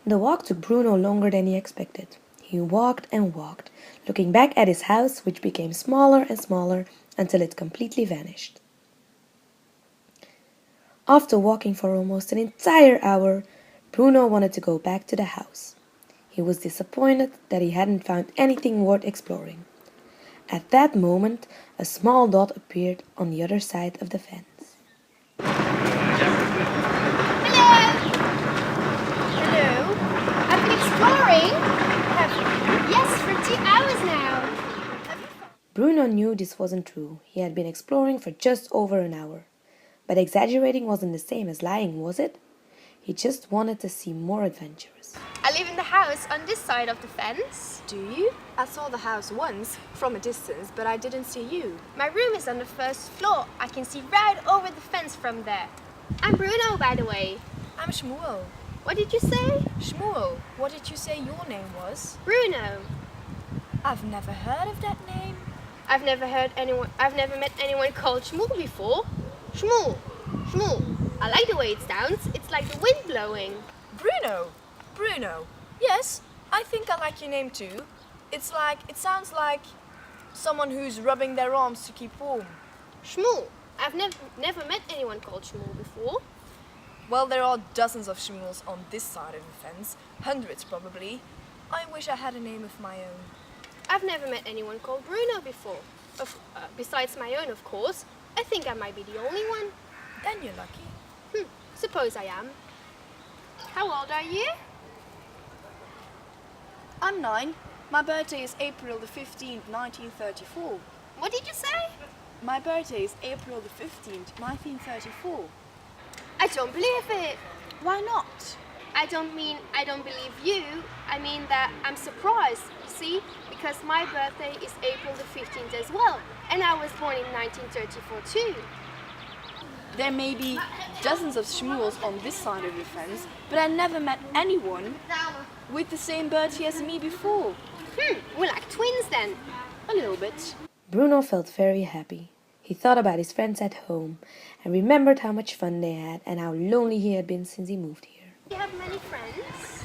The walk took Bruno longer than he expected. He walked and walked, looking back at his house, which became smaller and smaller until it completely vanished. After walking for almost an entire hour, Bruno wanted to go back to the house. He was disappointed that he hadn't found anything worth exploring. At that moment, a small dot appeared on the other side of the fence. Hello? I've been exploring. Yes, for 2 hours now. Bruno knew this wasn't true. He had been exploring for just over an hour. But exaggerating wasn't the same as lying, was it? He just wanted to seem more adventurous. I live in the house on this side of the fence. Do you? I saw the house once, from a distance, but I didn't see you. My room is on the first floor. I can see right over the fence from there. I'm Bruno, by the way. I'm Shmuel. What did you say? Shmuel, what did you say your name was? Bruno. I've never heard of that name. I've never met anyone called Shmuel before. Shmuel. Shmuel. I like the way it sounds. It's like the wind blowing. Bruno. Yes, I think I like your name too. It sounds like someone who's rubbing their arms to keep warm. Shmuel. I've never met anyone called Shmuel before. Well, there are dozens of Shmuels on this side of the fence. Hundreds, probably. I wish I had a name of my own. I've never met anyone called Bruno before. Besides my own, of course. I think I might be the only one. Then you're lucky. Suppose I am. How old are you? I'm 9. My birthday is April the 15th, 1934. What did you say? My birthday is April the 15th, 1934. I don't believe it. Why not? I don't mean I don't believe you. I mean that I'm surprised, you see, because my birthday is April the 15th as well, and I was born in 1934 too. There may be dozens of Shmuels on this side of the fence, but I never met anyone with the same birthday as me before. We're like twins then. A little bit. Bruno felt very happy. He thought about his friends at home and remembered how much fun they had and how lonely he had been since he moved here. Do you have many friends?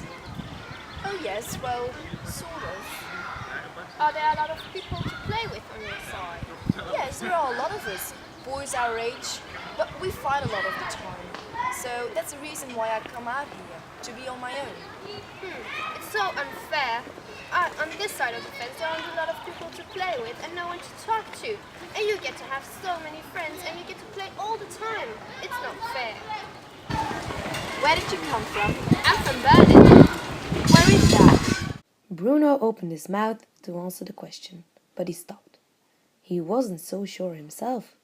Oh yes, well, sort of. Are there a lot of people to play with on your side? Yes, there are a lot of us, boys our age, but we fight a lot of the time. So that's the reason why I come out here, to be on my own. It's so unfair. On this side of the fence, there aren't a lot of people to play with and no one to talk to. And you get to have so many friends and you get to play all the time. It's not fair. Where did you come from? I'm from Berlin. Where is that? Bruno opened his mouth to answer the question, but he stopped. He wasn't so sure himself.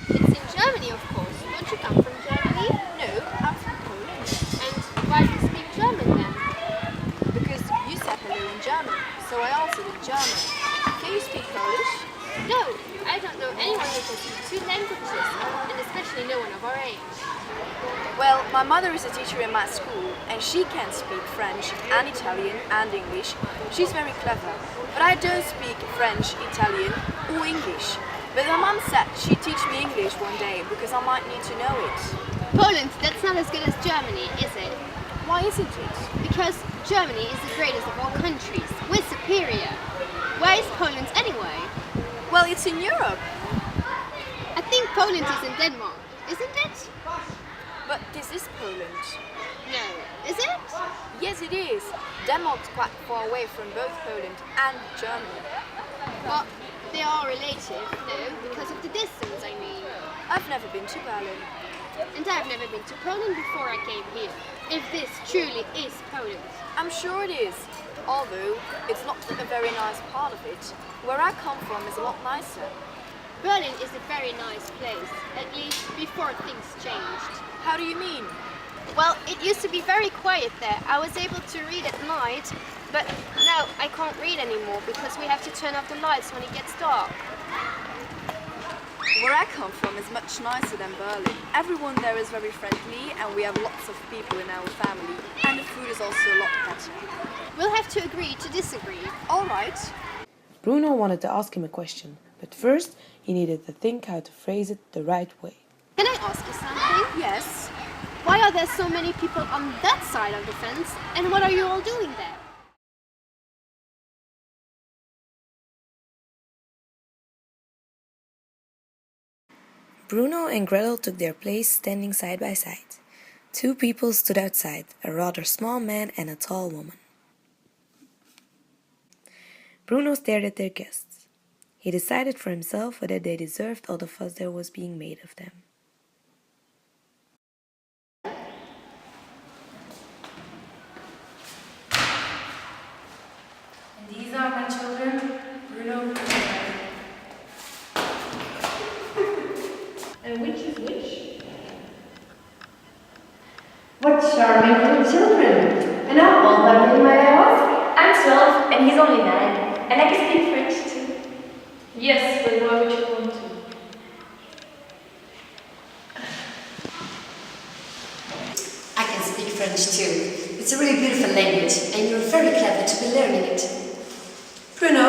It's in Germany, of course. Don't you come from Germany? No, I'm from Poland. And why do you speak German then? Because you said hello in German, so I answered in German. Can you speak Polish? No, I don't know anyone who can speak 2 languages, and especially no one of our age. Well, my mother is a teacher in my school, and she can speak French and Italian and English. She's very clever, but I don't speak French, Italian or English. But my mum said she'd teach me English one day because I might need to know it. Poland, that's not as good as Germany, is it? Why isn't it? Because Germany is the greatest of all countries. We're superior. Where is Poland anyway? Well, it's in Europe. I think Poland is in Denmark, isn't it? But this is Poland. No, is it? Yes, it is. Denmark's quite far away from both Poland and Germany. Well, they are relative, no, because of the distance, I mean. I've never been to Berlin. And I've never been to Poland before I came here. If this truly is Poland. I'm sure it is. Although, it's not a very nice part of it. Where I come from is a lot nicer. Berlin is a very nice place, at least before things changed. How do you mean? Well, it used to be very quiet there. I was able to read at night, but now I can't read anymore because we have to turn off the lights when it gets dark. Where I come from is much nicer than Berlin. Everyone there is very friendly and we have lots of people in our family. And the food is also a lot better. We'll have to agree to disagree. All right. Bruno wanted to ask him a question, but first he needed to think how to phrase it the right way. Can I ask you something? Yes. Why are there so many people on that side of the fence? And what are you all doing there? Bruno and Gretel took their place standing side by side. Two people stood outside, a rather small man and a tall woman. Bruno stared at their guests. He decided for himself whether they deserved all the fuss that was being made of them. And these are my children, Bruno and Mary. And which is which? What charming little children! And how old are they, might I ask? I'm 12 and he's only 9, and I can speak French too. Yes, but why would you want to? I can speak French too. It's a really beautiful language, and you're very clever to be learning it. Bruno,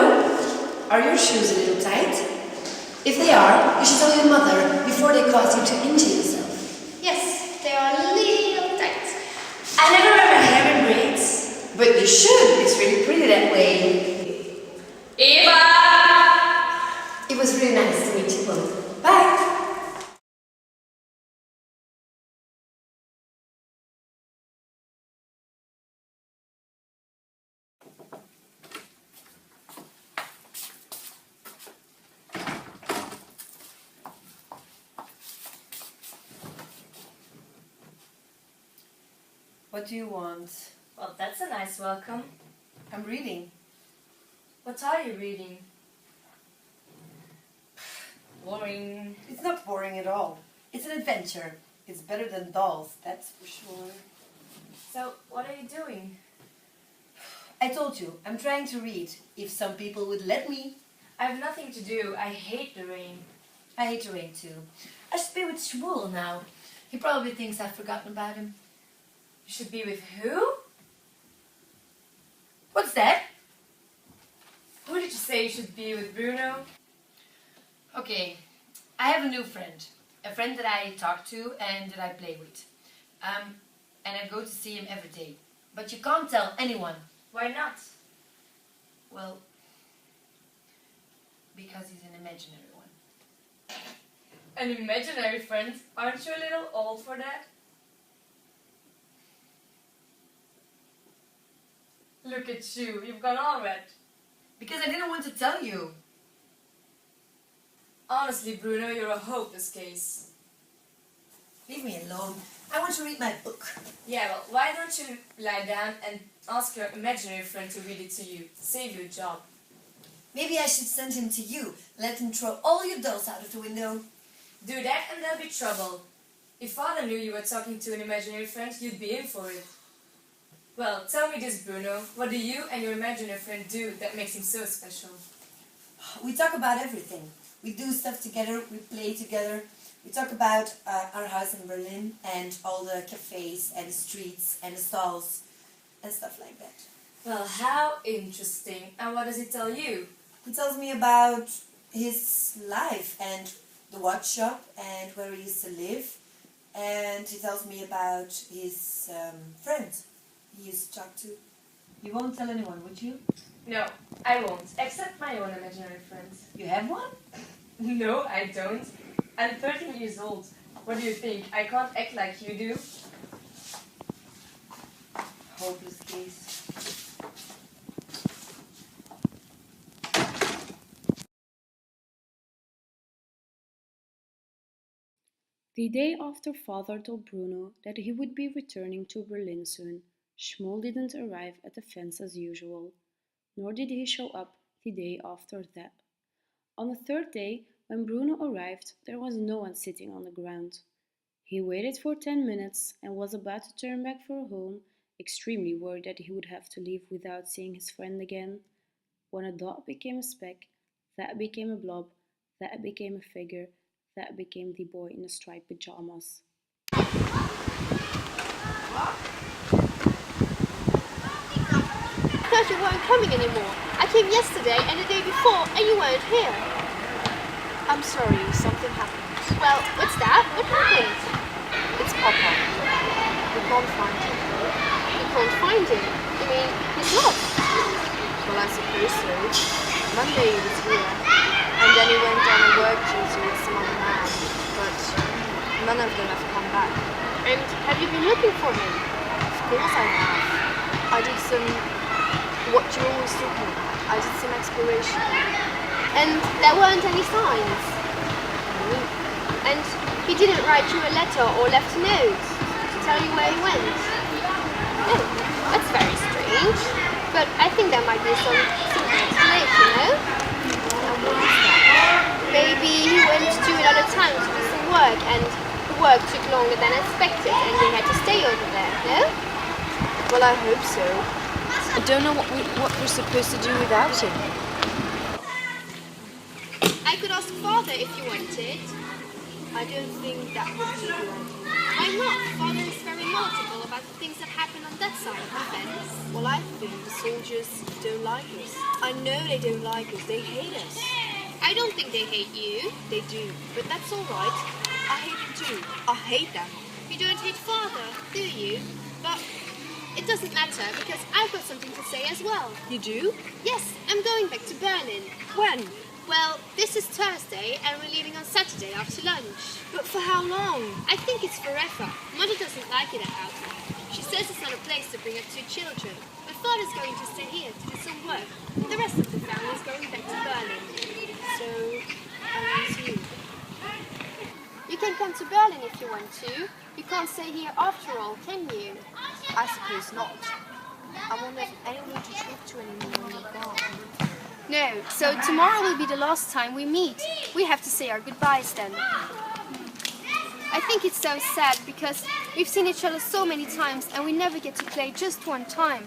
are your shoes a little tight? If they are, you should tell your mother before they cause you to injure yourself. Yes, they are a little tight. I never wear my hair in braids, but you should. It's really pretty that way. Eva! It was really nice to meet you both. Bye. What do you want? Well, that's a nice welcome. I'm reading. What are you reading? Boring. It's not boring at all. It's an adventure. It's better than dolls, that's for sure. So, what are you doing? I told you, I'm trying to read. If some people would let me. I have nothing to do. I hate the rain. I hate the rain too. I should be with Shmuel now. He probably thinks I've forgotten about him. You should be with who? What's that? Who did you say you should be with, Bruno? Okay, I have a new friend. A friend that I talk to and that I play with. And I go to see him every day. But you can't tell anyone. Why not? Well, because he's an imaginary one. An imaginary friend? Aren't you a little old for that? Look at you, you've gone all red. Because I didn't want to tell you. Honestly, Bruno, you're a hopeless case. Leave me alone. I want to read my book. Yeah, well, why don't you lie down and ask your imaginary friend to read it to you? Save you a job. Maybe I should send him to you. Let him throw all your dolls out of the window. Do that and there'll be trouble. If father knew you were talking to an imaginary friend, you'd be in for it. Well, tell me this, Bruno. What do you and your imaginary friend do that makes him so special? We talk about everything. We do stuff together, we play together. We talk about our house in Berlin and all the cafes and the streets and the stalls and stuff like that. Well, how interesting. And what does he tell you? He tells me about his life and the watch shop and where he used to live. And he tells me about his friend he used to talk to. You won't tell anyone, would you? No, I won't. Except my own imaginary friends. You have one? No, I don't. I'm 13 years old. What do you think? I can't act like you do. Hopeless case. The day after father told Bruno that he would be returning to Berlin soon, Schmoll didn't arrive at the fence as usual, nor did he show up the day after that. On the third day, when Bruno arrived, there was no one sitting on the ground. He waited for 10 minutes and was about to turn back for home, extremely worried that he would have to leave without seeing his friend again, when a dot became a speck, that became a blob, that became a figure, that became the boy in the striped pajamas. I thought you weren't coming anymore. I came yesterday and the day before and you weren't here. I'm sorry, something happened. Well, what's that? What happened? It's Papa. can't find him. You can't find him. You mean he's lost? Well, I suppose so. Monday he was here, and then he went on a work duty with some other man, but none of them have come back. And have you been looking for him? Of course I have. I did some, what you're always talking about, I did some exploration. And there weren't any signs? And he didn't write you a letter or left a note to tell you where he went? No, that's very strange. But I think there might be some explanation, no? And what is that? Maybe he went to another town to do some work, and the work took longer than expected, and he had to stay over there, no? Well, I hope so. I don't know what we're supposed to do without him. I could ask Father if you wanted. I don't think that would be a good idea. Why not? Father is very knowledgeable about the things that happen on that side of the fence. Well, I think the soldiers don't like us. I know they don't like us. They hate us. I don't think they hate you. They do, but that's all right. I hate them too. I hate them. You don't hate Father, do you? But it doesn't matter, because I've got something to say as well. You do? Yes, I'm going back to Berlin. When? Well, this is Thursday, and we're leaving on Saturday after lunch. But for how long? I think it's forever. Mother doesn't like it out there. She says it's not a place to bring up two children. But Father's going to stay here to do some work. The rest of the family is going back to Berlin. So, I want you. You can come to Berlin if you want to. You can't stay here after all, can you? I suppose not. I won't have anyone to talk to anymore when you're gone. No, so tomorrow will be the last time we meet. We have to say our goodbyes then. I think it's so sad because we've seen each other so many times and we never get to play just one time.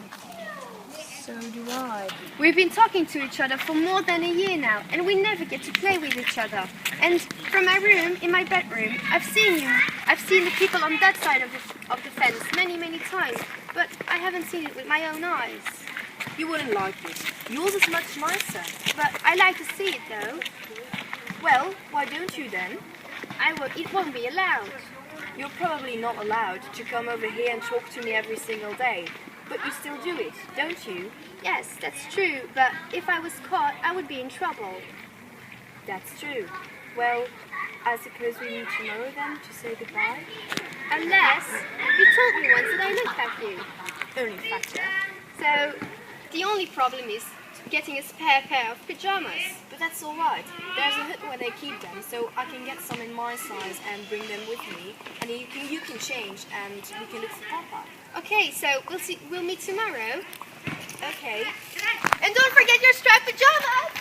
So do I. We've been talking to each other for more than a year now and we never get to play with each other. And from my room, in my bedroom, I've seen you. I've seen the people on that side of the fence many times, but I haven't seen it with my own eyes. You wouldn't like it. Yours is much nicer. But I like to see it though. Well, why don't you then? It won't be allowed. You're probably not allowed to come over here and talk to me every single day. But you still do it, don't you? Yes, that's true, but if I was caught, I would be in trouble. That's true. Well, I suppose we meet tomorrow then to say goodbye? Unless you told me once that I look like you. Only fatter. So, the only problem is getting a spare pair of pyjamas. But that's all right. There's a hut where they keep them, so I can get some in my size and bring them with me. And you can change, and we can look for Papa. Okay, so we'll meet tomorrow. Okay. And don't forget your striped pajamas!